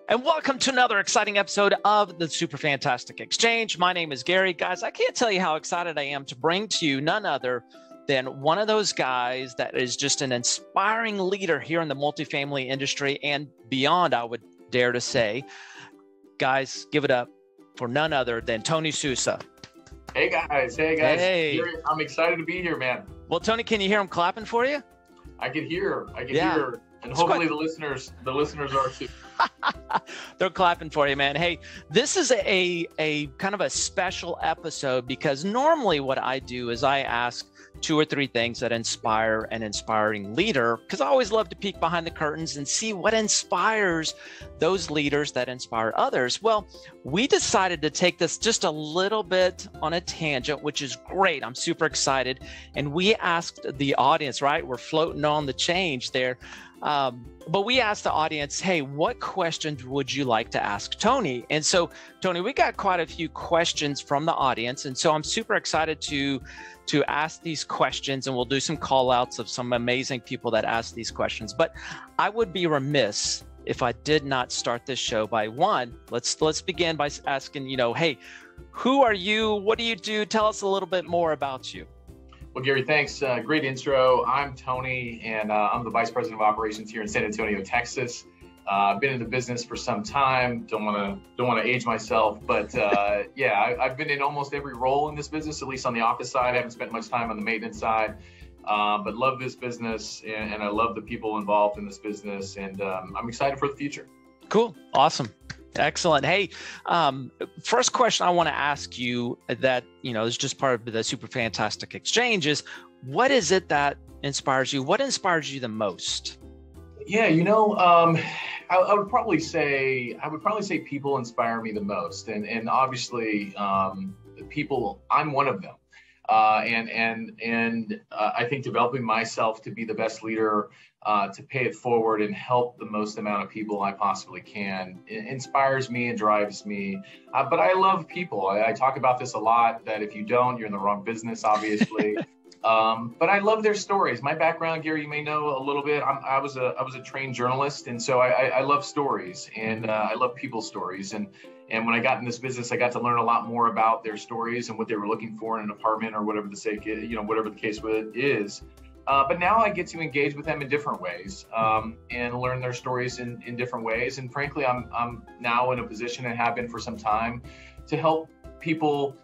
And welcome to another exciting episode of the Super Fantastic Exchange. My name is Gary. Guys, I can't tell you how excited I am to bring to you none other than one of those guys that is just an inspiring leader here in the multifamily industry and beyond, I would dare to say. Guys, give it up for none other than Tony Sousa. Hey guys. Hey. Gary, I'm excited to be here, man. Well, Tony, can you hear him clapping for you? I can hear, and hopefully the listeners are too. They're clapping for you, man. Hey, this is a kind of a special episode because normally what I do is I ask 2 or 3 things that inspire an inspiring leader, because I always love to peek behind the curtains and see what inspires those leaders that inspire others. Well, we decided to take this just a little bit on a tangent, which is great. I'm super excited. And we asked the audience, right? We're floating on the change there. But we asked the audience, hey, what questions would you like to ask Tony? And so, Tony, we got quite a few questions from the audience. And so I'm super excited to ask these questions, and we'll do some call outs of some amazing people that ask these questions. But I would be remiss if I did not start this show by let's begin by asking, hey, who are you? What do you do? Tell us a little bit more about you. Well, Gary, thanks. Great intro. I'm Tony, and I'm the Vice President of Operations here in San Antonio, Texas. I've been in the business for some time. Don't want to age myself, but I've been in almost every role in this business, at least on the office side. I haven't spent much time on the maintenance side, but love this business, and I love the people involved in this business, and I'm excited for the future. Cool. Awesome. Excellent. Hey, first question I want to ask you that, is just part of the Super Fantastic Exchange is, what is it that inspires you? What inspires you the most? Yeah, I would probably say people inspire me the most, and obviously people, I'm one of them. I think developing myself to be the best leader, to pay it forward and help the most amount of people I possibly can, it inspires me and drives me. But I love people. I talk about this a lot, that if you don't, you're in the wrong business, obviously. But I love their stories. My background, Gary, you may know a little bit. I was a trained journalist, and so I love stories, and I love people's stories. And when I got in this business, I got to learn a lot more about their stories and what they were looking for in an apartment or whatever the case is. But now I get to engage with them in different ways, and learn their stories in different ways. And frankly, I'm now in a position, and have been for some time, to help people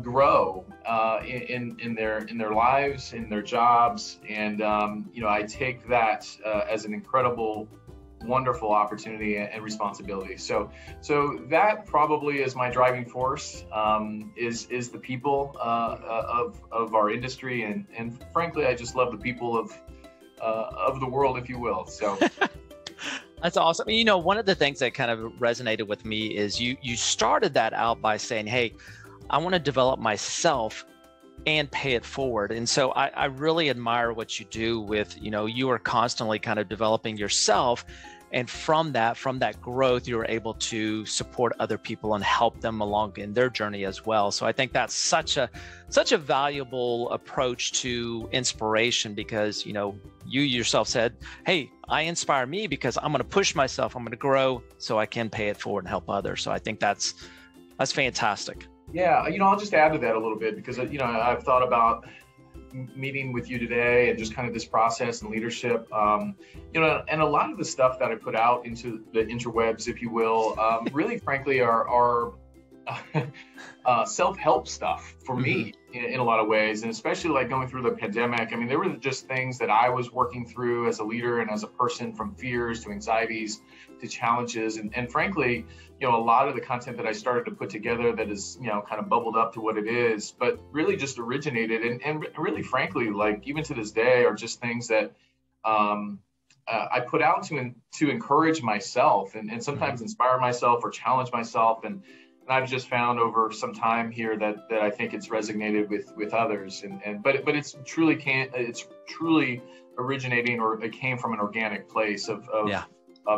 grow in their lives, in their jobs, and I take that as an incredible, wonderful opportunity and responsibility. So that probably is my driving force, is the people of our industry, and frankly, I just love the people of the world, if you will. So. That's awesome. One of the things that kind of resonated with me is you started that out by saying, hey, I want to develop myself and pay it forward. And so I really admire what you do with, you are constantly kind of developing yourself. And from that growth, you're able to support other people and help them along in their journey as well. So I think that's such a valuable approach to inspiration, because, you yourself said, hey, I inspire me because I'm going to push myself, I'm going to grow so I can pay it forward and help others. So I think that's fantastic. Yeah, I'll just add to that a little bit, because, I've thought about meeting with you today and just kind of this process and leadership, and a lot of the stuff that I put out into the interwebs, if you will, really frankly are self-help stuff for me in a lot of ways, and especially like going through the pandemic. I mean, there were just things that I was working through as a leader and as a person, from fears to anxieties to challenges, and frankly, a lot of the content that I started to put together that is, kind of bubbled up to what it is, but really just originated and really frankly, like even to this day, are just things that I put out to encourage myself and sometimes inspire myself or challenge myself. And I've just found over some time here that I think it's resonated with others. But it's truly originating, or it came from an organic place of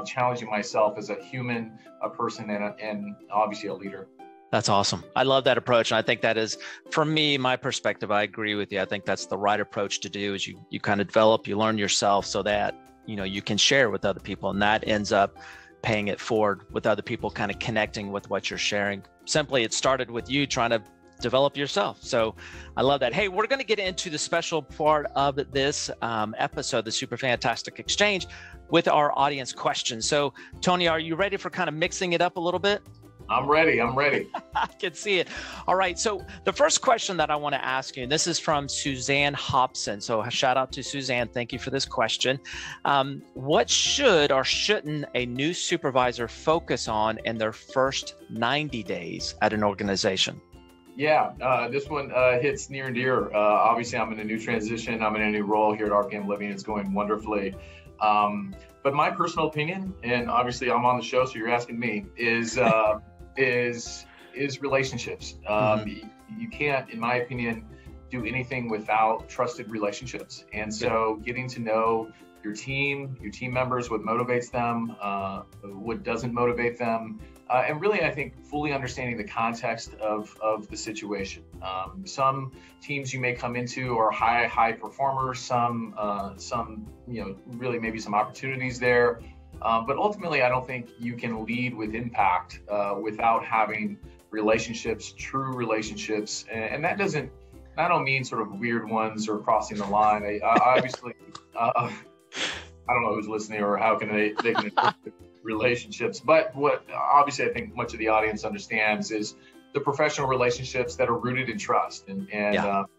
challenging myself as a human, a person, and obviously a leader. That's awesome. I love that approach. And I think that is, for me, my perspective, I agree with you. I think that's the right approach to do, is you kind of develop, you learn yourself so that, you can share with other people. And that ends up paying it forward with other people kind of connecting with what you're sharing. Simply, it started with you trying to develop yourself. So I love that. Hey, we're going to get into the special part of this episode, the Super Fantastic Exchange, with our audience questions. So Tony, are you ready for kind of mixing it up a little bit? I'm ready. I can see it. All right. So the first question that I want to ask you, and this is from Suzanne Hobson. So a shout out to Suzanne. Thank you for this question. What should or shouldn't a new supervisor focus on in their first 90 days at an organization? Yeah, this one hits near and dear. Obviously, I'm in a new transition. I'm in a new role here at RPM Living. It's going wonderfully. But my personal opinion, and obviously I'm on the show, so you're asking me, is relationships. You can't, in my opinion, do anything without trusted relationships. And so getting to know your team members, what motivates them, what doesn't motivate them, and really, I think, fully understanding the context of the situation. Some teams you may come into are high performers, some really maybe some opportunities there. But ultimately, I don't think you can lead with impact without having relationships, true relationships. And that doesn't, I don't mean sort of weird ones or crossing the line. I obviously, I don't know who's listening or how can they can interpret relationships. But what obviously I think much of the audience understands is the professional relationships that are rooted in trust. And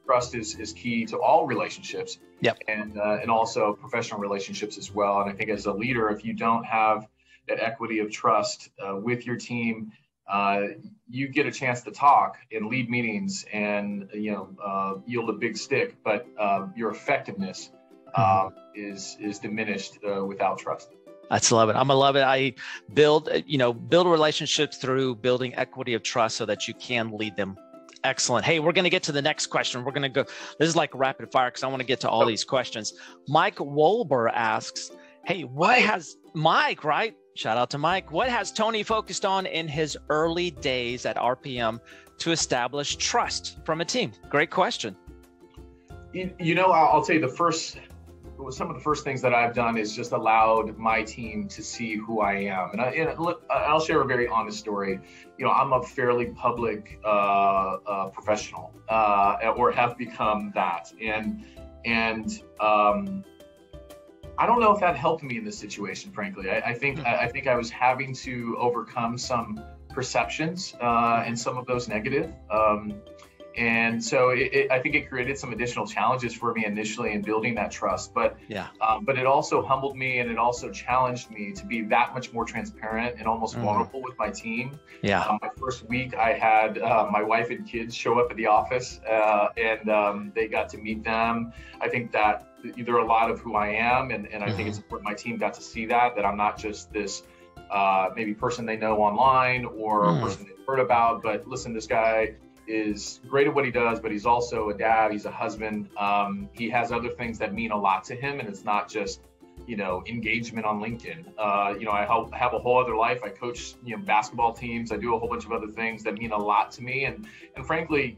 trust is key to all relationships. Yep. And also professional relationships as well. And I think as a leader, if you don't have that equity of trust with your team, you get a chance to talk and lead meetings and yield a big stick, but your effectiveness is diminished without trust. I love it. I'm gonna love it. I build relationships through building equity of trust so that you can lead them. Excellent. Hey, we're going to get to the next question. We're going to go, this is like rapid fire because I want to get to all these questions. Mike Wolber asks, hey, Mike, right? Shout out to Mike. What has Tony focused on in his early days at RPM to establish trust from a team? Great question. I'll tell you some of the first things that I've done is just allowed my team to see who I am. And I'll share a very honest story. I'm a fairly public professional, or have become that. And I don't know if that helped me in this situation, frankly. I think I was having to overcome some perceptions and some of those negative. And so I think it created some additional challenges for me initially in building that trust. But it also humbled me, and it also challenged me to be that much more transparent and almost vulnerable with my team. My first week, I had my wife and kids show up at the office, and they got to meet them. I think that they're a lot of who I am, and I think it's important my team got to see that I'm not just this maybe person they know online or a person they've heard about, but listen, this guy is great at what he does, but he's also a dad, he's a husband. He has other things that mean a lot to him, and it's not just, engagement on LinkedIn. I have a whole other life. I coach, basketball teams. I do a whole bunch of other things that mean a lot to me. And frankly,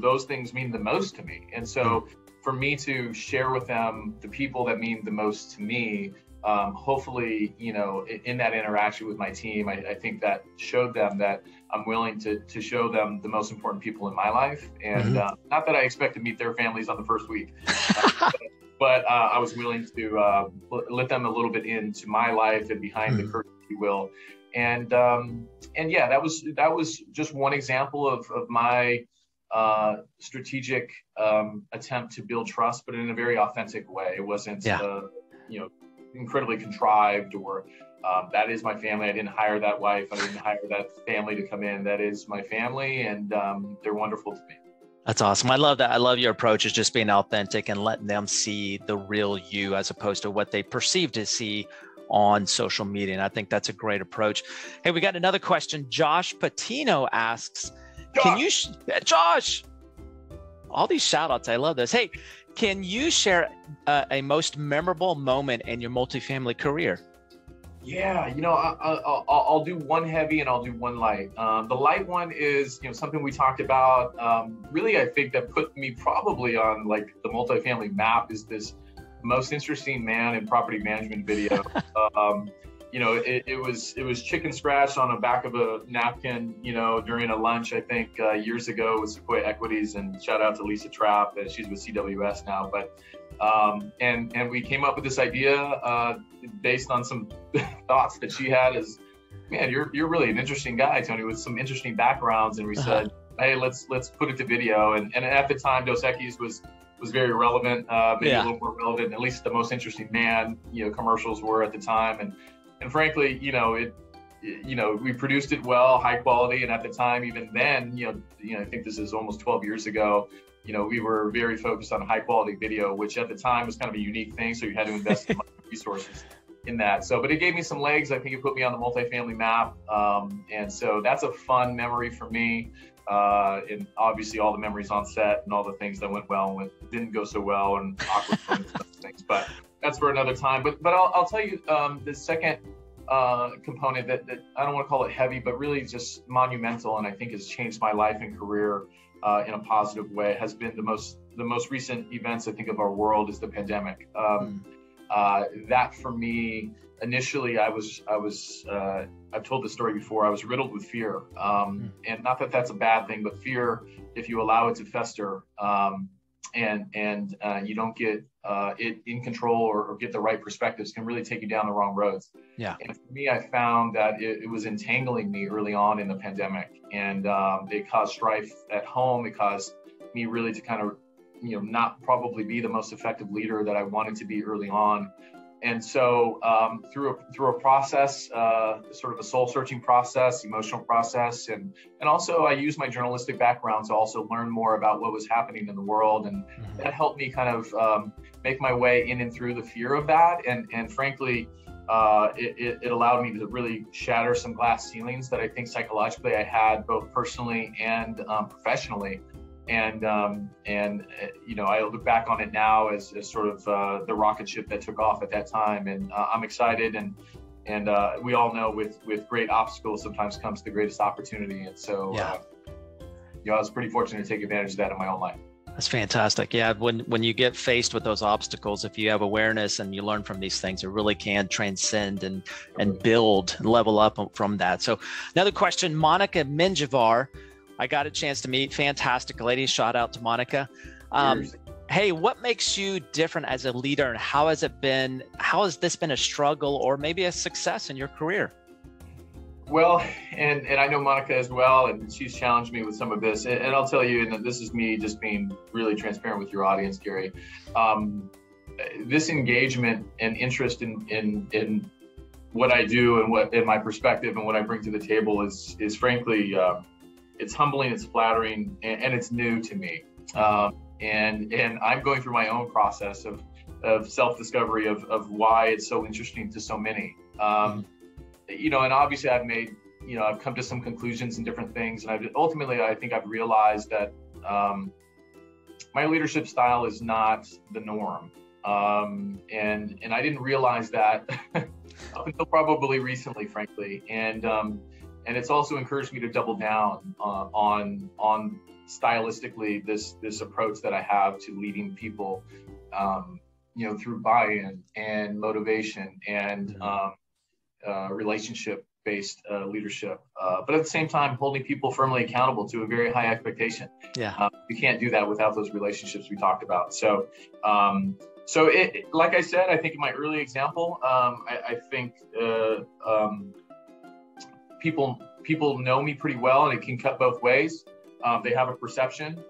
those things mean the most to me. And so for me to share with them the people that mean the most to me, hopefully, in that interaction with my team, I think that showed them that I'm willing to show them the most important people in my life. And not that I expect to meet their families on the first week, but I was willing to let them a little bit into my life and behind the curtain, if you will. And yeah, that was just one example of my strategic attempt to build trust, but in a very authentic way. It wasn't, incredibly contrived or that is my family. I didn't hire that wife. I didn't hire that family to come in. That is my family, and they're wonderful to me. That's awesome. I love that. I love your approach is just being authentic and letting them see the real you as opposed to what they perceive to see on social media. And I think that's a great approach. Hey, we got another question. Josh Patino asks, Josh, all these shout outs. I love this. Hey, can you share a most memorable moment in your multifamily career? Yeah, I'll do one heavy and I'll do one light. The light one is, something we talked about. Really, I think that put me probably on like the multifamily map is this most interesting man in property management video. it was chicken scratch on the back of a napkin, during a lunch, I think years ago with Sequoia Equities, and shout out to Lisa Trapp, she's with CWS now. But and we came up with this idea based on some thoughts that she had as, man, you're really an interesting guy, Tony, with some interesting backgrounds. And we said, hey, let's put it to video. And at the time, Dos Equis was very relevant, maybe a little more relevant, at least the Most Interesting Man, commercials were at the time. And frankly, we produced it well, high quality. And at the time, even then, I think this is almost 12 years ago, we were very focused on high quality video, which at the time was kind of a unique thing. So you had to invest in resources in that. So, but it gave me some legs. I think it put me on the multifamily map. And so that's a fun memory for me. And obviously all the memories on set and all the things that went well and didn't go so well and awkward things, but that's for another time. But I'll tell you, the second component that I don't want to call it heavy, but really just monumental, and I think has changed my life and career in a positive way, has been the most recent events, I think, of our world is the pandemic. That for me, initially, I've told the story before, I was riddled with fear. And not that that's a bad thing, but fear, if you allow it to fester, and you don't get it in control or get the right perspectives, can really take you down the wrong roads. Yeah. And for me, I found that it was entangling me early on in the pandemic, and it caused strife at home. It caused me really to kind of, not probably be the most effective leader that I wanted to be early on. And so through a process, sort of a soul searching process, emotional process, and also I used my journalistic background to also learn more about what was happening in the world. And that helped me kind of make my way in and through the fear of that. And frankly, it allowed me to really shatter some glass ceilings that I think psychologically I had, both personally and professionally. And I look back on it now as sort of the rocket ship that took off at that time. And I'm excited. And we all know with great obstacles sometimes comes the greatest opportunity. And so, I was pretty fortunate to take advantage of that in my own life. That's fantastic. Yeah, when you get faced with those obstacles, if you have awareness and you learn from these things, it really can transcend and build and level up from that. So another question, Monica Menjivar, I got a chance to meet. Fantastic lady. Shout out to Monica. Hey, what makes you different as a leader, and how has this been a struggle or maybe a success in your career? Well, and I know Monica as well, and she's challenged me with some of this. And I'll tell you, and this is me just being really transparent with your audience, Gary. This engagement and interest in what I do and what in my perspective and what I bring to the table is frankly, it's humbling, it's flattering, and it's new to me. And I'm going through my own process of self-discovery of why it's so interesting to so many. And obviously I've come to some conclusions and different things. And I think I've realized that my leadership style is not the norm. And I didn't realize that up until probably recently, frankly. And it's also encouraged me to double down on stylistically this approach that I have to leading people, through buy-in and motivation and relationship-based leadership. But at the same time, holding people firmly accountable to a very high expectation. Yeah, you can't do that without those relationships we talked about. So, like I said, I think in my early example, I think people know me pretty well, and it can cut both ways. They have a perception.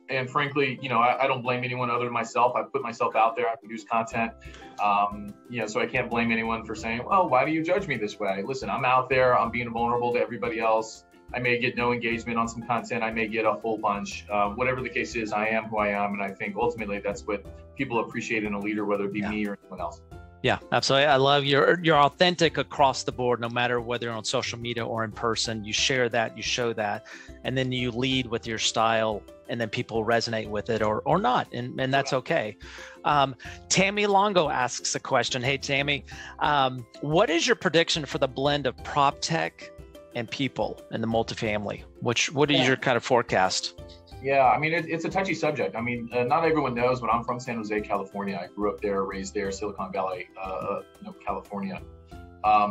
And frankly, I don't blame anyone other than myself. I put myself out there, I produce content. So I can't blame anyone for saying, well, why do you judge me this way? Listen, I'm out there, I'm being vulnerable to everybody else. I may get no engagement on some content. I may get a whole bunch. Whatever the case is, I am who I am. And I think ultimately that's what people appreciate in a leader, whether it be me or anyone else. Yeah, absolutely. I love you're authentic across the board, no matter whether you're on social media or in person. You share that, you show that, and then you lead with your style, and then people resonate with it or not, and that's okay. Tammy Longo asks a question. Hey, Tammy, what is your prediction for the blend of prop tech and people in the multifamily? What is your kind of forecast? Yeah, I mean, it's a touchy subject. I mean, not everyone knows, but I'm from San Jose, California. I grew up there, raised there, Silicon Valley, California.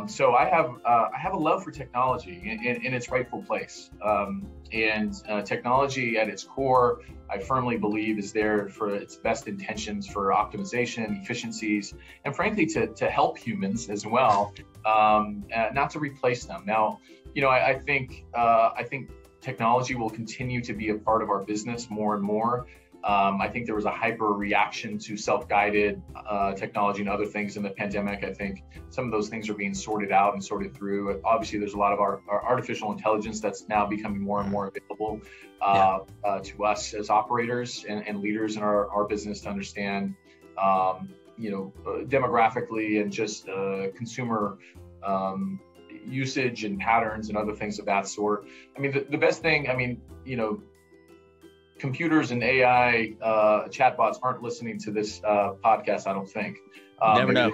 So I have a love for technology in its rightful place. And technology at its core, I firmly believe, is there for its best intentions for optimization, efficiencies, and frankly, to help humans as well, not to replace them. Now, I think technology will continue to be a part of our business more and more. I think there was a hyper reaction to self-guided technology and other things in the pandemic. I think some of those things are being sorted out and sorted through. Obviously, there's a lot of our artificial intelligence that's now becoming more and more available to us as operators and leaders in our business to understand, demographically and just consumer usage and patterns and other things of that sort. I mean, the best thing, computers and AI chatbots aren't listening to this podcast, I don't think. Never know.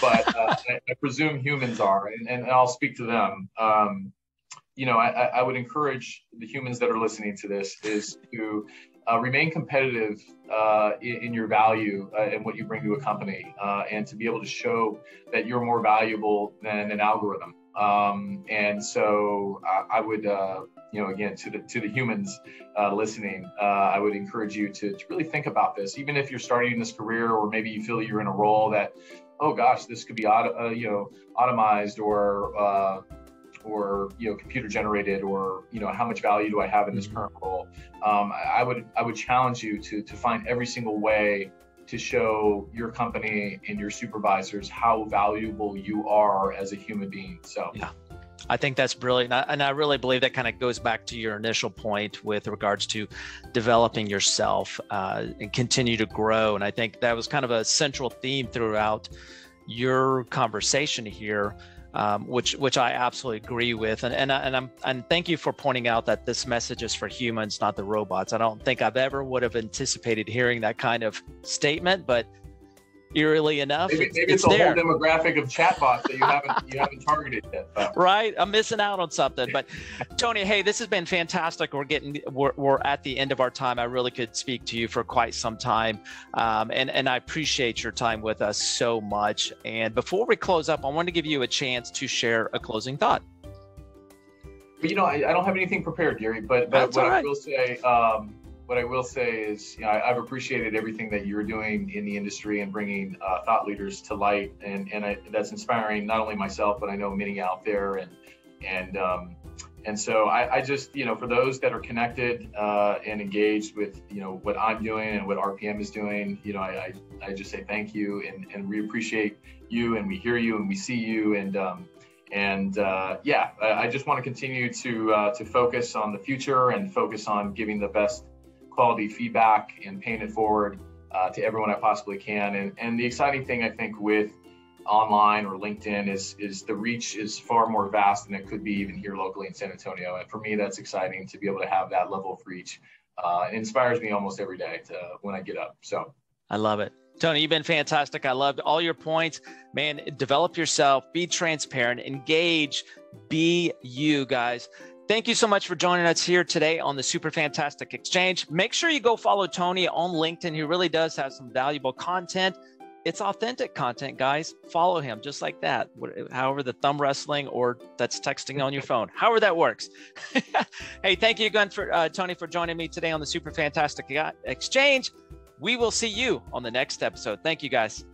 But I presume humans are, and I'll speak to them. I would encourage the humans that are listening to this is to remain competitive in your value and what you bring to a company, and to be able to show that you're more valuable than an algorithm. And so I would, again, to the humans listening, I would encourage you to really think about this, even if you're starting this career, or maybe you feel you're in a role that, oh gosh, this could be automized or computer generated, or how much value do I have in this current role? I would challenge you to find every single way to show your company and your supervisors how valuable you are as a human being. So yeah, I think that's brilliant. And I really believe that kind of goes back to your initial point with regards to developing yourself and continue to grow. And I think that was kind of a central theme throughout your conversation here. Which I absolutely agree with, and thank you for pointing out that this message is for humans, not the robots. I don't think I've ever would have anticipated hearing that kind of statement, but eerily enough, maybe it's a there. Whole demographic of chatbots that you haven't targeted yet. But. Right, I'm missing out on something. But Tony, hey, this has been fantastic. We're at the end of our time. I really could speak to you for quite some time, and I appreciate your time with us so much. And before we close up, I want to give you a chance to share a closing thought. But I don't have anything prepared, Gary. But what I will say. What I will say is, I've appreciated everything that you're doing in the industry and bringing thought leaders to light, and that's inspiring not only myself, but I know many out there, and so I just, for those that are connected and engaged with what I'm doing and what RPM is doing, I just say thank you, and we appreciate you, and we hear you, and we see you, I just want to continue to focus on the future and focus on giving the best quality feedback and paying it forward to everyone I possibly can. And the exciting thing, I think, with online or LinkedIn is the reach is far more vast than it could be even here locally in San Antonio. And for me, that's exciting to be able to have that level of reach. It inspires me almost every day when I get up. So I love it. Tony, you've been fantastic. I loved all your points. Man, develop yourself, be transparent, engage, be you, guys. Thank you so much for joining us here today on the Super Fantastic Exchange. Make sure you go follow Tony on LinkedIn. He really does have some valuable content. It's authentic content, guys. Follow him just like that. However, the thumb wrestling or that's texting on your phone, however that works. Hey, thank you again for Tony for joining me today on the Super Fantastic Exchange. We will see you on the next episode. Thank you, guys.